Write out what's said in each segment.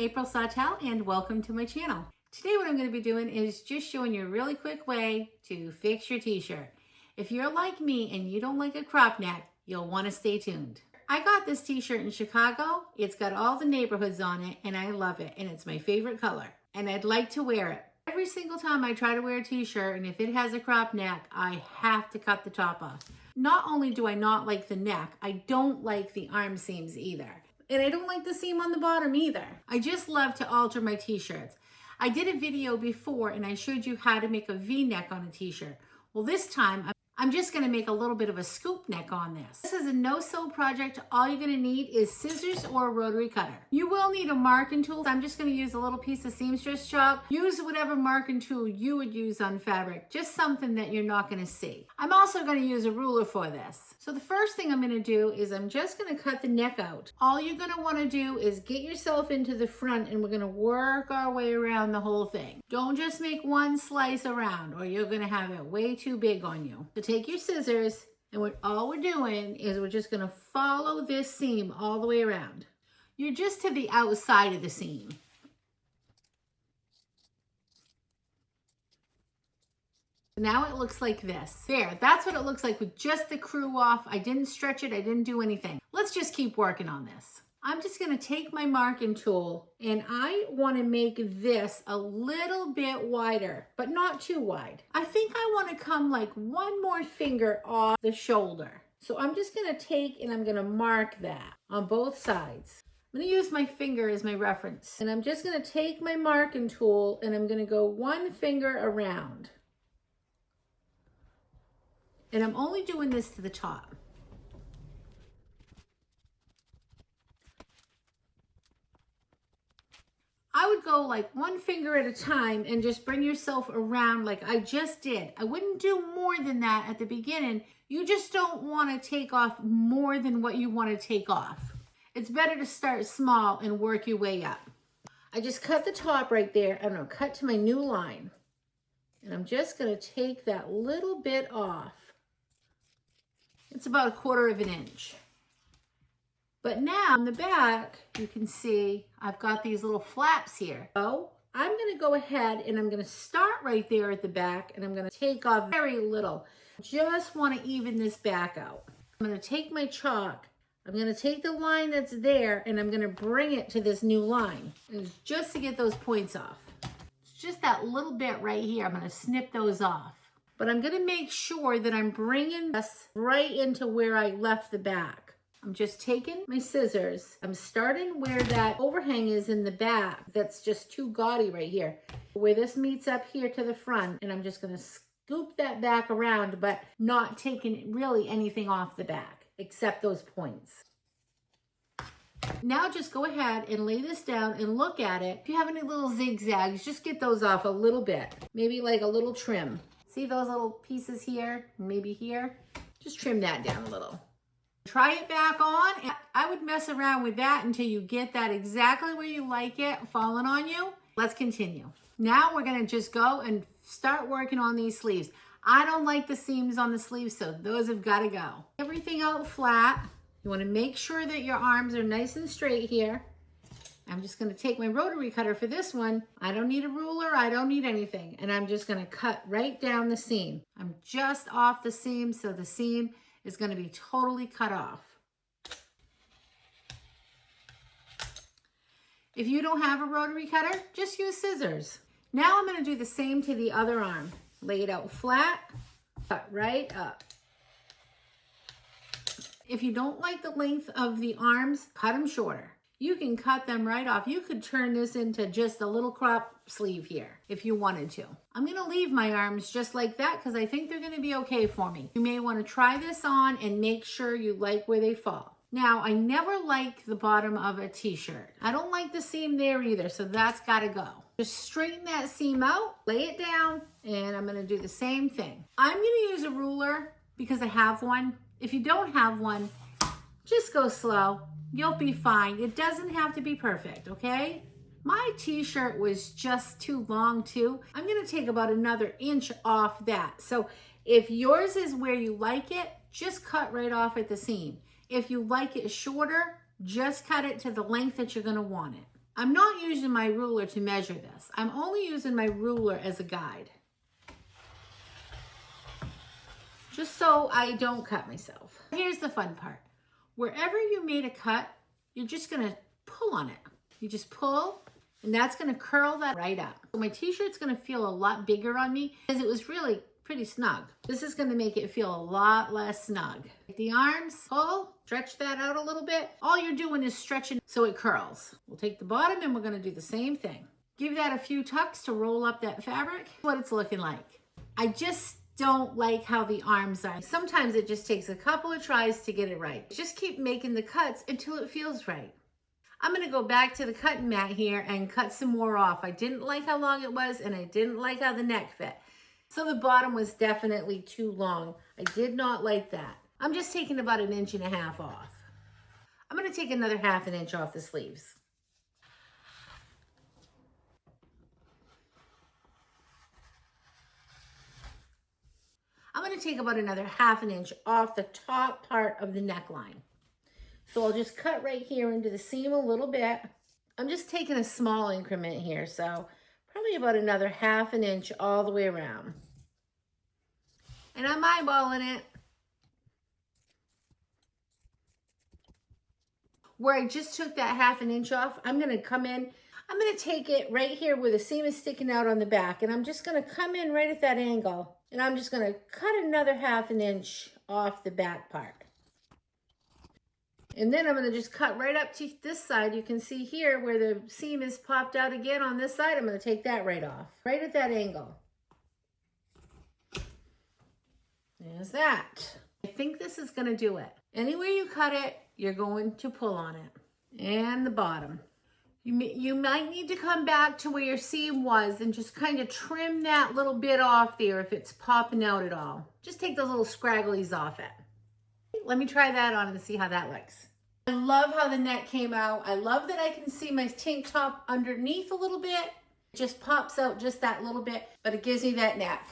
April Sawtelle and welcome to my channel. Today what I'm going to be doing is just showing you a really quick way to fix your t-shirt. If you're like me and you don't like a crop neck, you'll want to stay tuned. I got this t-shirt in Chicago. It's got all the neighborhoods on it and I love it and it's my favorite color and I'd like to wear it. Every single time I try to wear a t-shirt and if it has a crop neck, I have to cut the top off. Not only do I not like the neck, I don't like the arm seams either. And I don't like the seam on the bottom either. I just love to alter my t-shirts. I did a video before and I showed you how to make a V-neck on a t-shirt. Well, this time I'm just gonna make a little bit of a scoop neck on this. This is a no-sew project. All you're gonna need is scissors or a rotary cutter. You will need a marking tool. I'm just gonna use a little piece of seamstress chalk. Use whatever marking tool you would use on fabric, just something that you're not gonna see. I'm also gonna use a ruler for this. So the first thing I'm gonna do is I'm just gonna cut the neck out. All you're gonna wanna do is get yourself into the front and we're gonna work our way around the whole thing. Don't just make one slice around or you're gonna have it way too big on you. So take your scissors and all we're doing is we're just gonna follow this seam all the way around. You're just to the outside of the seam. Now it looks like this. There, that's what it looks like with just the crew off. I didn't stretch it, I didn't do anything. Let's just keep working on this. I'm just gonna take my marking tool and I wanna make this a little bit wider, but not too wide. I think I wanna come like one more finger off the shoulder. So I'm just gonna take and I'm gonna mark that on both sides. I'm gonna use my finger as my reference. And I'm just gonna take my marking tool and I'm gonna go one finger around. And I'm only doing this to the top. I would go like one finger at a time and just bring yourself around like I just did. I wouldn't do more than that at the beginning. You just don't want to take off more than what you want to take off. It's better to start small and work your way up. I just cut the top right there. I'm going to cut to my new line. And I'm just going to take that little bit off. It's about 1/4 of an inch. But now on the back, you can see I've got these little flaps here. So I'm gonna go ahead and I'm gonna start right there at the back and I'm gonna take off very little. Just wanna even this back out. I'm gonna take my chalk, I'm gonna take the line that's there and I'm gonna bring it to this new line. And it's just to get those points off. It's just that little bit right here. I'm gonna snip those off. But I'm gonna make sure that I'm bringing this right into where I left the back. I'm just taking my scissors. I'm starting where that overhang is in the back. That's just too gaudy right here. Where this meets up here to the front. And I'm just gonna scoop that back around, but not taking really anything off the back, except those points. Now just go ahead and lay this down and look at it. If you have any little zigzags, just get those off a little bit. Maybe like a little trim. See those little pieces here, maybe here? Just trim that down a little. Try it back on, and I would mess around with that until you get that exactly where you like it falling on you. Let's continue. Now we're gonna just go and start working on these sleeves. I don't like the seams on the sleeves, so those have gotta go. Everything out flat. You wanna make sure that your arms are nice and straight here. I'm just gonna take my rotary cutter for this one. I don't need a ruler, I don't need anything. And I'm just gonna cut right down the seam. I'm just off the seam, so the seam is gonna be totally cut off. If you don't have a rotary cutter, just use scissors. Now I'm gonna do the same to the other arm. Lay it out flat, cut right up. If you don't like the length of the arms, cut them shorter. You can cut them right off. You could turn this into just a little crop sleeve here if you wanted to. I'm gonna leave my arms just like that because I think they're gonna be okay for me. You may wanna try this on and make sure you like where they fall. Now, I never like the bottom of a t-shirt. I don't like the seam there either, so that's gotta go. Just straighten that seam out, lay it down, and I'm gonna do the same thing. I'm gonna use a ruler because I have one. If you don't have one, just go slow. You'll be fine. It doesn't have to be perfect, okay? My t-shirt was just too long too. I'm gonna take about another inch off that. So if yours is where you like it, just cut right off at the seam. If you like it shorter, just cut it to the length that you're gonna want it. I'm not using my ruler to measure this. I'm only using my ruler as a guide. Just so I don't cut myself. Here's the fun part. Wherever you made a cut, you're just gonna pull on it. You just pull, and that's gonna curl that right up. So my t-shirt's gonna feel a lot bigger on me because it was really pretty snug. This is gonna make it feel a lot less snug. The arms, pull, stretch that out a little bit. All you're doing is stretching so it curls. We'll take the bottom and we're gonna do the same thing. Give that a few tucks to roll up that fabric. What it's looking like. I just don't like how the arms are. Sometimes it just takes a couple of tries to get it right. Just keep making the cuts until it feels right. I'm gonna go back to the cutting mat here and cut some more off. I didn't like how long it was and I didn't like how the neck fit. So the bottom was definitely too long. I did not like that. I'm just taking about 1.5 inches off. I'm gonna take another 1/2 inch off the sleeves. I'm gonna take about another 1/2 inch off the top part of the neckline. So I'll just cut right here into the seam a little bit. I'm just taking a small increment here, so probably about another 1/2 inch all the way around. And I'm eyeballing it. Where I just took that 1/2 inch off, I'm gonna come in, I'm gonna take it right here where the seam is sticking out on the back, and I'm just gonna come in right at that angle, and I'm just gonna cut another 1/2 inch off the back part. And then I'm gonna just cut right up to this side. You can see here where the seam is popped out again on this side. I'm gonna take that right off, right at that angle. There's that. I think this is gonna do it. Anywhere you cut it, you're going to pull on it. And the bottom. You might need to come back to where your seam was and just kind of trim that little bit off there if it's popping out at all. Just take those little scragglies off it. Let me try that on and see how that looks. I love how the neck came out. I love that I can see my tank top underneath a little bit. It just pops out just that little bit, but it gives me that neck.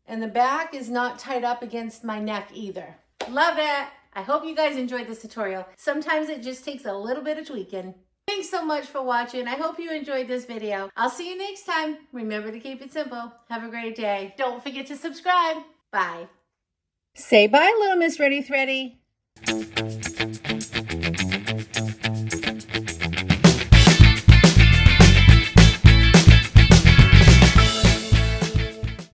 And the back is not tied up against my neck either. Love it. I hope you guys enjoyed this tutorial. Sometimes it just takes a little bit of tweaking. Thanks so much for watching. I hope you enjoyed this video. I'll see you next time. Remember to keep it simple. Have a great day. Don't forget to subscribe. Bye. Say bye, little Miss Reddy Thready.